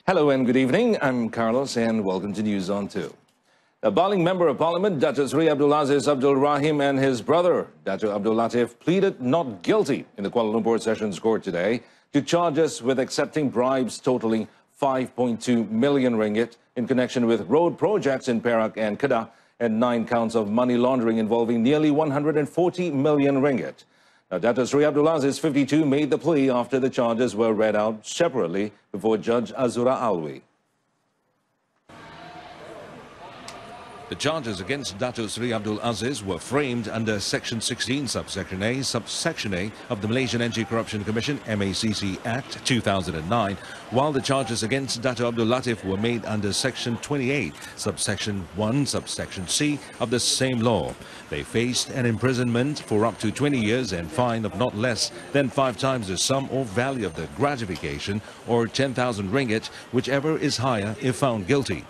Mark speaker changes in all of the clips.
Speaker 1: Hello and good evening. I'm Carlos and welcome to News on 2. A Baling Member of Parliament, Dato Sri Abdul Aziz Abdul Rahim, and his brother, Dato Abdul Latif, pleaded not guilty in the Kuala Lumpur Sessions Court today to charges with accepting bribes totaling 5.2 million ringgit in connection with road projects in Perak and Kedah, and 9 counts of money laundering involving nearly 140 million ringgit. Now, Dato Sri Abdul Aziz, 52, made the plea after the charges were read out separately before Judge Azura Alwi.
Speaker 2: The charges against Dato Sri Abdul Aziz were framed under Section 16, Subsection A of the Malaysian Anti-Corruption Commission MACC Act 2009, while the charges against Dato Abdul Latif were made under Section 28, Subsection 1, Subsection C of the same law. They faced an imprisonment for up to 20 years and fine of not less than 5 times the sum or value of the gratification, or 10,000 ringgit, whichever is higher if found guilty.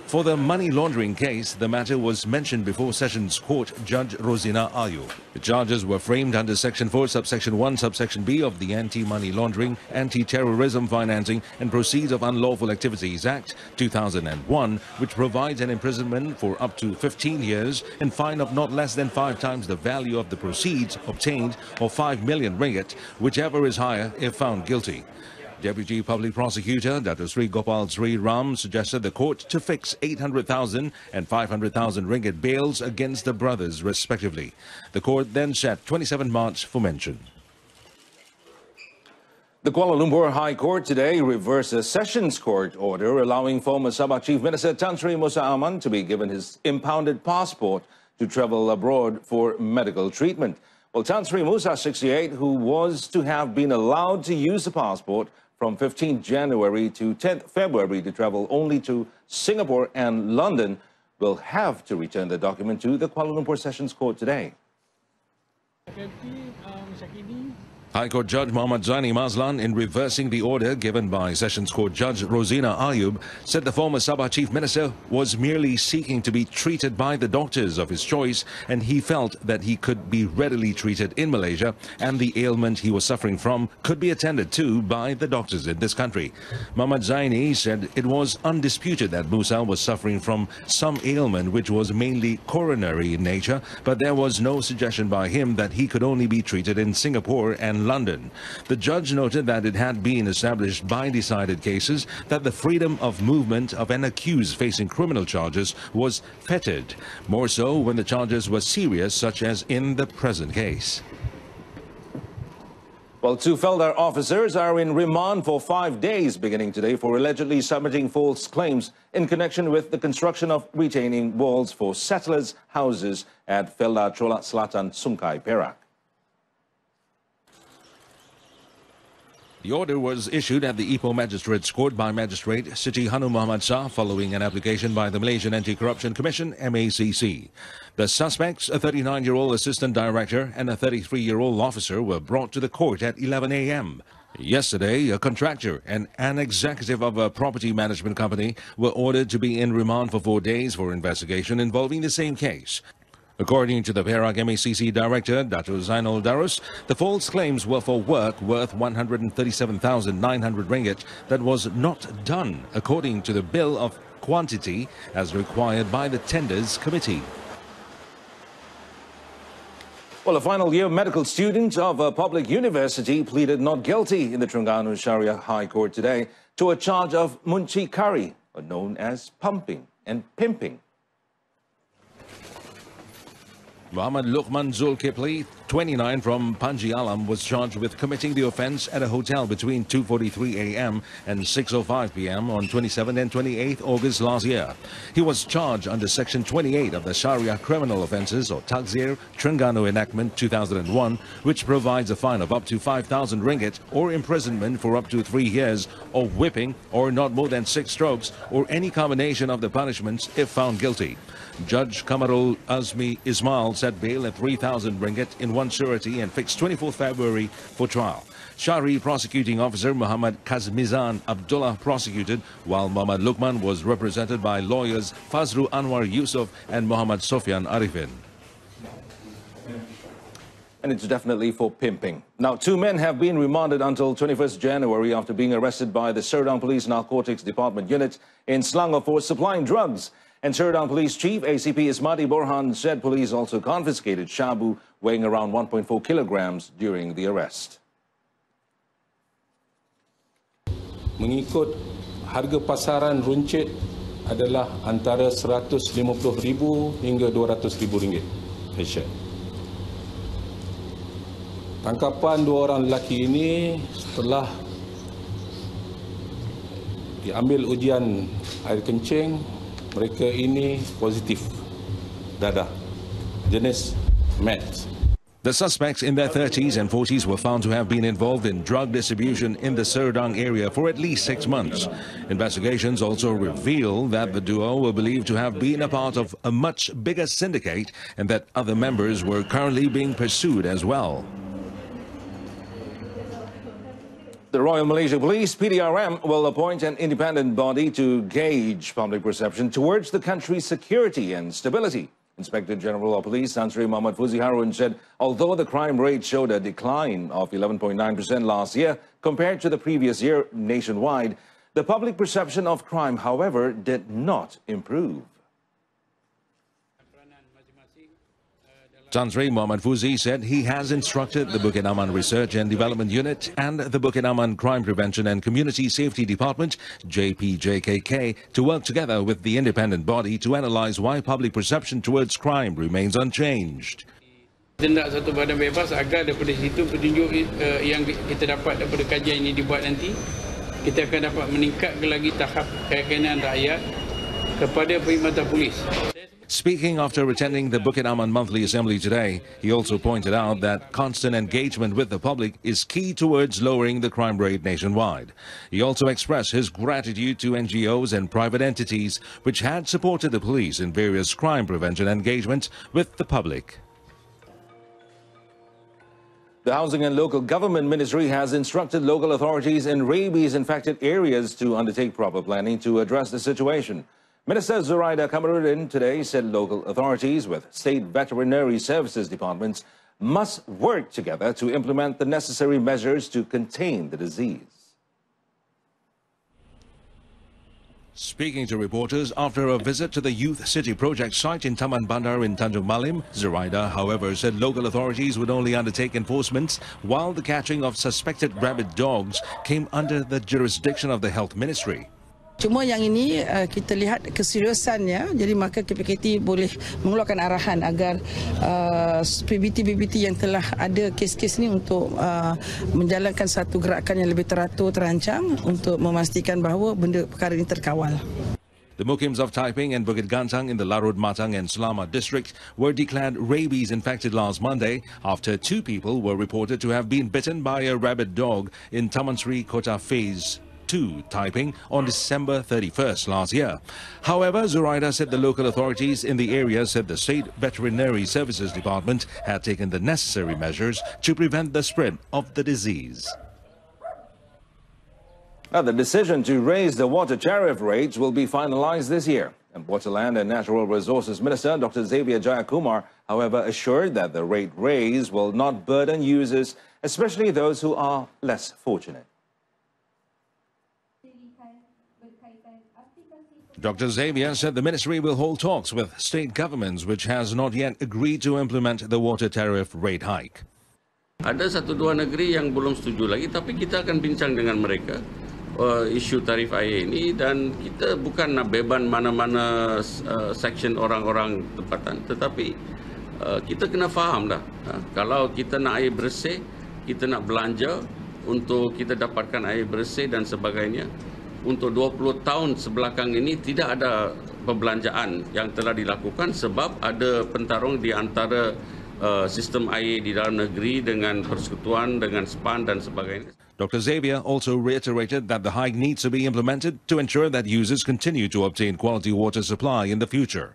Speaker 2: For the money laundering case, the matter was mentioned before Sessions Court Judge Rosina Ayub. The charges were framed under Section 4, Subsection 1, Subsection B of the Anti-Money Laundering, Anti-Terrorism Financing and Proceeds of Unlawful Activities Act 2001, which provides an imprisonment for up to 15 years and fine of not less than 5 times the value of the proceeds obtained, or 5 million ringgit, whichever is higher if found guilty. Deputy Public Prosecutor Dato Sri Gopal Sri Ram suggested the court to fix 800,000 and 500,000 ringgit bails against the brothers respectively. The court then set 27 March for mention.
Speaker 1: The Kuala Lumpur High Court today reversed a Sessions Court order allowing former Sabah Chief Minister Tan Sri Musa Aman to be given his impounded passport to travel abroad for medical treatment. Well, Tan Sri Musa, 68, who was to have been allowed to use the passport from 15 January to 10th February to travel only to Singapore and London, will have to return the document to the Kuala Lumpur Sessions Court today.
Speaker 2: High Court Judge Muhammad Zaini Mazlan, in reversing the order given by Sessions Court Judge Rosina Ayub, said the former Sabah Chief Minister was merely seeking to be treated by the doctors of his choice, and he felt that he could be readily treated in Malaysia and the ailment he was suffering from could be attended to by the doctors in this country. Muhammad Zaini said it was undisputed that Musa was suffering from some ailment which was mainly coronary in nature, but there was no suggestion by him that he could only be treated in Singapore and London. The judge noted that it had been established by decided cases that the freedom of movement of an accused facing criminal charges was fettered, more so when the charges were serious, such as in the present case.
Speaker 1: Well, 2 Felda officers are in remand for 5 days beginning today for allegedly submitting false claims in connection with the construction of retaining walls for settlers' houses at Felda Cholak Selatan, Sungai Perak.
Speaker 2: The order was issued at the Ipoh Magistrates Court by Magistrate Siti Hanu Muhammad Shah following an application by the Malaysian Anti-Corruption Commission MACC. The suspects, a 39-year-old assistant director and a 33-year-old officer, were brought to the court at 11 a.m. Yesterday, a contractor and an executive of a property management company were ordered to be in remand for 4 days for investigation involving the same case. According to the Perak MACC director, Dato Zainul Darus, the false claims were for work worth 137,900 ringgit that was not done according to the bill of quantity as required by the Tenders Committee.
Speaker 1: Well, a final year medical student of a public university pleaded not guilty in the Terengganu Sharia High Court today to a charge of muncikari, known as pumping and pimping.
Speaker 2: Muhammad Luqman Zulkifli, 29, from Panji Alam, was charged with committing the offence at a hotel between 2:43 a.m. and 6:05 p.m. on 27 and 28 August last year. He was charged under Section 28 of the Sharia Criminal Offences or Takzir Terengganu Enactment 2001, which provides a fine of up to 5,000 ringgit or imprisonment for up to 3 years, or whipping or not more than 6 strokes, or any combination of the punishments if found guilty. Judge Kamarul Azmi Ismail set bail at 3,000 ringgit in one surety and fixed 24th February for trial. Shari prosecuting officer Muhammad Kazmizan Abdullah prosecuted, while Muhammad Luqman was represented by lawyers Fazru Anwar Yusuf and Muhammad Sofyan Arifin.
Speaker 1: and it's definitely for pimping. Now, 2 men have been remanded until 21st January after being arrested by the Serdang Police Narcotics Department unit in Selangor for supplying drugs. And Serdang Police Chief ACP Ismati Borhan said police also confiscated shabu weighing around 1.4 kilograms during the arrest.
Speaker 3: Mengikut harga pasaran runcit adalah antara RM150,000 hingga RM200,000 per share. Tangkapan 2 orang lelaki ini setelah diambil ujian air kencing, mereka ini positif dadah jenis meth.
Speaker 2: The suspects in their 30s and 40s were found to have been involved in drug distribution in the Serdang area for at least 6 months. Investigations also reveal that the duo were believed to have been a part of a much bigger syndicate and that other members were currently being pursued as well.
Speaker 1: The Royal Malaysia Police, PDRM, will appoint an independent body to gauge public perception towards the country's security and stability. Inspector General of Police Tan Sri Muhammad Fuzi Harun said although the crime rate showed a decline of 11.9% last year compared to the previous year nationwide, the public perception of crime, however, did not improve.
Speaker 2: Tan Sri Muhammad Fuzi said he has instructed the Bukit Aman Research and Development Unit and the Bukit Aman Crime Prevention and Community Safety Department, JPJKK, to work together with the independent body to analyse why public perception towards crime remains unchanged.
Speaker 4: Tindak satu badan bebas agar daripada situ petunjuk yang kita dapat daripada kajian ini dibuat nanti, kita akan dapat meningkatkan lagi tahap keyakinan rakyat kepada perkhidmatan polis.
Speaker 2: Speaking after attending the Bukit Aman Monthly Assembly today, he also pointed out that constant engagement with the public is key towards lowering the crime rate nationwide. He also expressed his gratitude to NGOs and private entities which had supported the police in various crime prevention engagements with the public.
Speaker 1: The Housing and Local Government Ministry has instructed local authorities in rabies-infected areas to undertake proper planning to address the situation. Minister Zuraida Kamarudin today said local authorities with state veterinary services departments must work together to implement the necessary measures to contain the disease.
Speaker 2: Speaking to reporters after a visit to the Youth City Project site in Taman Bandar in Tanjung Malim, Zuraida, however, said local authorities would only undertake enforcement while the catching of suspected rabid dogs came under the jurisdiction of the Health Ministry.
Speaker 5: Cuma yang ini kita lihat keseriusannya, jadi maka KPKT boleh mengeluarkan arahan agar PBT yang telah ada kes-kes ini untuk menjalankan satu gerakan yang lebih teratur, terancang untuk memastikan bahawa benda perkara ini terkawal.
Speaker 2: The Mukims of Taiping and Bukit Gantang in the Larut Matang and Selamat district were declared rabies infected last Monday after 2 people were reported to have been bitten by a rabid dog in Taman Sri Kota Phase 2, Taiping, on December 31st last year. However, Zuraida said the local authorities in the area said the State Veterinary Services Department had taken the necessary measures to prevent the spread of the disease.
Speaker 1: Now, the decision to raise the water tariff rates will be finalized this year. And Waterland and Natural Resources Minister Dr. Xavier Jayakumar, however, assured that the rate raise will not burden users, especially those who are less fortunate.
Speaker 2: Dr. Xavier said the ministry will hold talks with state governments which has not yet agreed to implement the water tariff rate hike.
Speaker 6: Ada 1-2 negeri yang belum setuju lagi, tapi kita akan bincang dengan mereka isu tarif air ini dan kita bukan nak beban mana-mana section orang-orang tempatan, tetapi kita kena faham dah. Kalau kita nak air bersih, kita nak belanja untuk kita dapatkan air bersih dan sebagainya. Untuk 20 tahun sebelakang ini tidak ada perbelanjaan yang telah dilakukan sebab ada pentarung di antara sistem air di dalam negeri dengan persekutuan, dengan SPAN dan sebagainya.
Speaker 2: Dr. Xavier also reiterated that the hike needs to be implemented to ensure that users continue to obtain quality water supply in the future.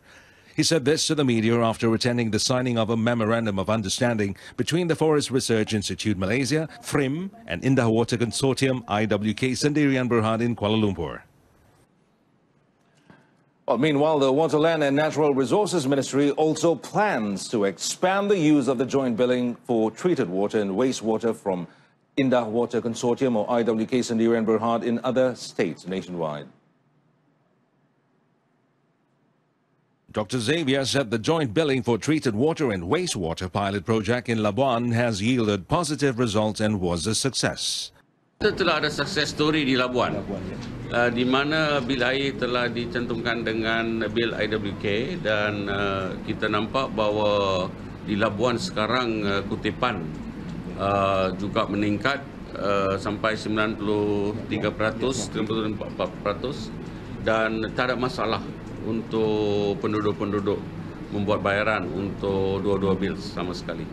Speaker 2: He said this to the media after attending the signing of a Memorandum of Understanding between the Forest Research Institute Malaysia, FRIM, and Indah Water Consortium IWK Sendirian Berhad in Kuala Lumpur.
Speaker 1: Well, meanwhile, the Waterland and Natural Resources Ministry also plans to expand the use of the joint billing for treated water and wastewater from Indah Water Consortium or IWK Sendirian Berhad in other states nationwide.
Speaker 2: Dr. Xavier said the joint billing for treated water and wastewater pilot project in Labuan has yielded positive results and was a success.
Speaker 6: Kita telah ada success story di Labuan, di mana bil air telah dicantumkan dengan bil IWK dan kita nampak bahawa di Labuan sekarang kutipan juga meningkat sampai 93%, 94% dan tak ada masalah untuk penduduk-penduduk membuat bayaran untuk dua-dua bil sama sekali.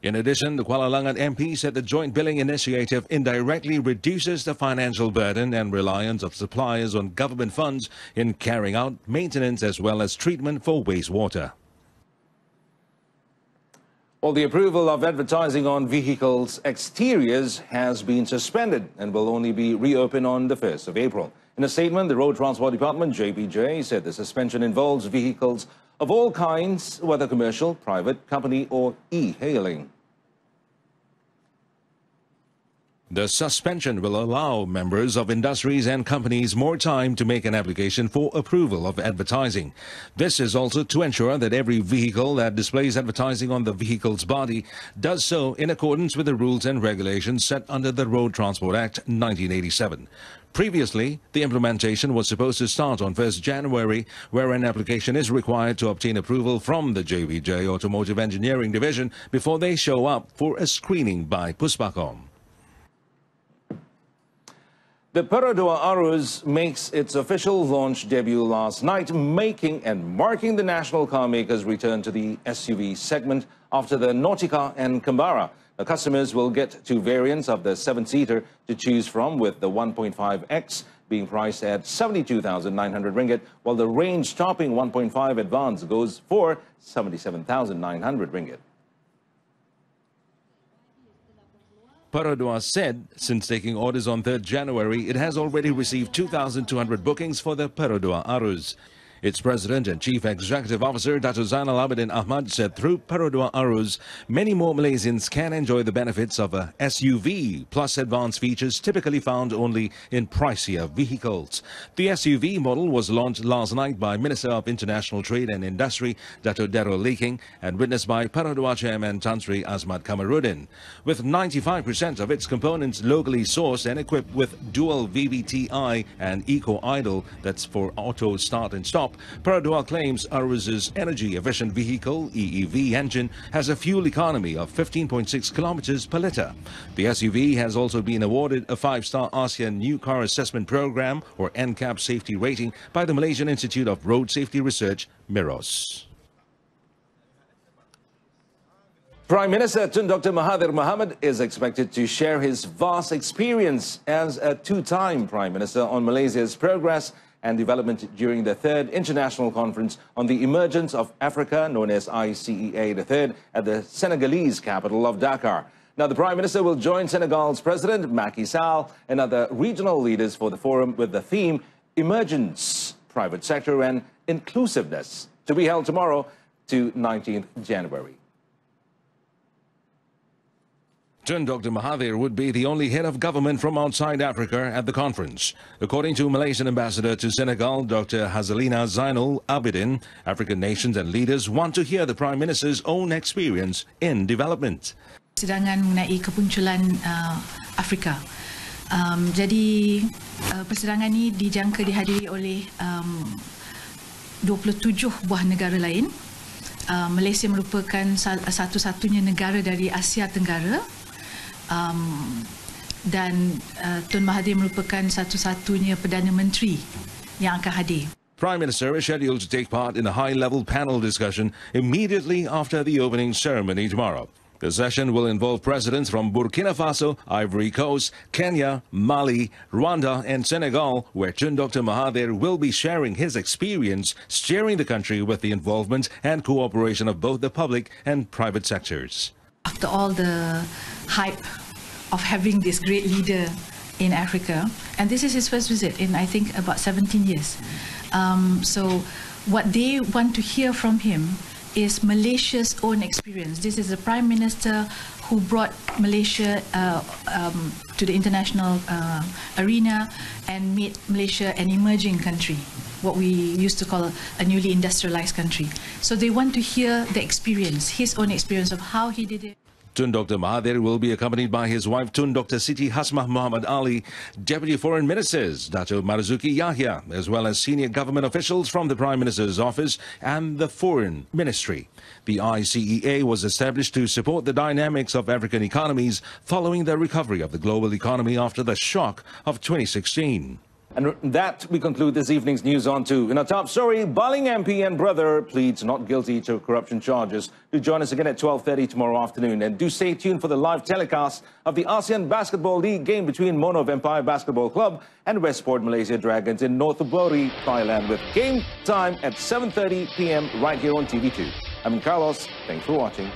Speaker 2: In addition, the Kuala Langat MP said the joint billing initiative indirectly reduces the financial burden and reliance of suppliers on government funds in carrying out maintenance as well as treatment for wastewater.
Speaker 1: Well, the approval of advertising on vehicles' exteriors has been suspended and will only be reopened on the 1st of April. In a statement, the Road Transport Department, JPJ, said the suspension involves vehicles of all kinds, whether commercial, private, company or e-hailing.
Speaker 2: The suspension will allow members of industries and companies more time to make an application for approval of advertising. This is also to ensure that every vehicle that displays advertising on the vehicle's body does so in accordance with the rules and regulations set under the Road Transport Act 1987. Previously, the implementation was supposed to start on 1st January, where an application is required to obtain approval from the JVJ Automotive Engineering Division before they show up for a screening by Puspakom.
Speaker 1: The Perodua Aruz makes its official launch debut last night, making and marking the national car maker's return to the SUV segment after the Nautica and Kambara. The customers will get two variants of the 7-seater to choose from, with the 1.5X being priced at 72,900 ringgit, while the range-topping 1.5 Advance goes for 77,900 ringgit.
Speaker 2: Perodua said since taking orders on 3rd January, it has already received 2,200 bookings for the Perodua Aruz. Its President and Chief Executive Officer, Dato' Zainal Abidin Ahmad, said through Perodua Aruz, many more Malaysians can enjoy the benefits of a SUV plus advanced features typically found only in pricier vehicles. The SUV model was launched last night by Minister of International Trade and Industry, Dato' Darul Leking, and witnessed by Perodua Chairman Tan Sri Azmat Kamarudin. With 95% of its components locally sourced and equipped with dual VVTi and Eco Idle, that's for auto start and stop, Perodua claims Aruz's energy-efficient vehicle, EEV engine, has a fuel economy of 15.6 kilometers per litre. The SUV has also been awarded a 5-star ASEAN New Car Assessment Program, or NCAP safety rating, by the Malaysian Institute of Road Safety Research, MIROS.
Speaker 1: Prime Minister Tun Dr. Mahathir Mohamad is expected to share his vast experience as a two-time Prime Minister on Malaysia's progress and development during the 3rd International Conference on the Emergence of Africa, known as ICEA III, at the Senegalese capital of Dakar. Now, the Prime Minister will join Senegal's President Macky Sall and other regional leaders for the forum with the theme Emergence, Private Sector and Inclusiveness, to be held tomorrow to 19th January.
Speaker 2: Tun Dr. Mahathir would be the only head of government from outside Africa at the conference. According to Malaysian ambassador to Senegal, Dr. Hazalina Zainal Abidin, African nations and leaders want to hear the Prime Minister's own experience in development.
Speaker 7: Persidangan mengenai kepunculan Afrika. Jadi persidangan ini dijangka dihadiri oleh 27 buah negara lain. Malaysia merupakan satu-satunya negara dari Asia Tenggara. Dan Tun Mahathir merupakan satu-satunya Perdana Menteri yang akan hadir.
Speaker 2: Prime Minister is scheduled to take part in a high-level panel discussion immediately after the opening ceremony tomorrow. The session will involve presidents from Burkina Faso, Ivory Coast, Kenya, Mali, Rwanda and Senegal, where Tun Dr. Mahathir will be sharing his experience steering the country with the involvement and cooperation of both the public and private sectors.
Speaker 7: After all the hype of having this great leader in Africa, and this is his first visit in, I think, about 17 years. So what they want to hear from him is Malaysia's own experience. This is the Prime Minister who brought Malaysia to the international arena and made Malaysia an emerging country, what we used to call a newly industrialized country. So they want to hear the experience, his own experience of how he did it.
Speaker 2: Tun Dr. Mahathir will be accompanied by his wife Tun Dr. Siti Hasmah Muhammad Ali, Deputy Foreign Ministers Dato' Marzuki Yahya, as well as senior government officials from the Prime Minister's office and the Foreign Ministry. The ICEA was established to support the dynamics of African economies following the recovery of the global economy after the shock of 2016.
Speaker 1: And that we conclude this evening's News on 2. In our top story, Baling MP and brother pleads not guilty to corruption charges. Do join us again at 12:30 tomorrow afternoon. And do stay tuned for the live telecast of the ASEAN Basketball League game between Mono of Empire Basketball Club and Westport Malaysia Dragons in Nonthaburi, Thailand, with game time at 7:30 p.m. right here on TV2. I'm Carlos. Thanks for watching.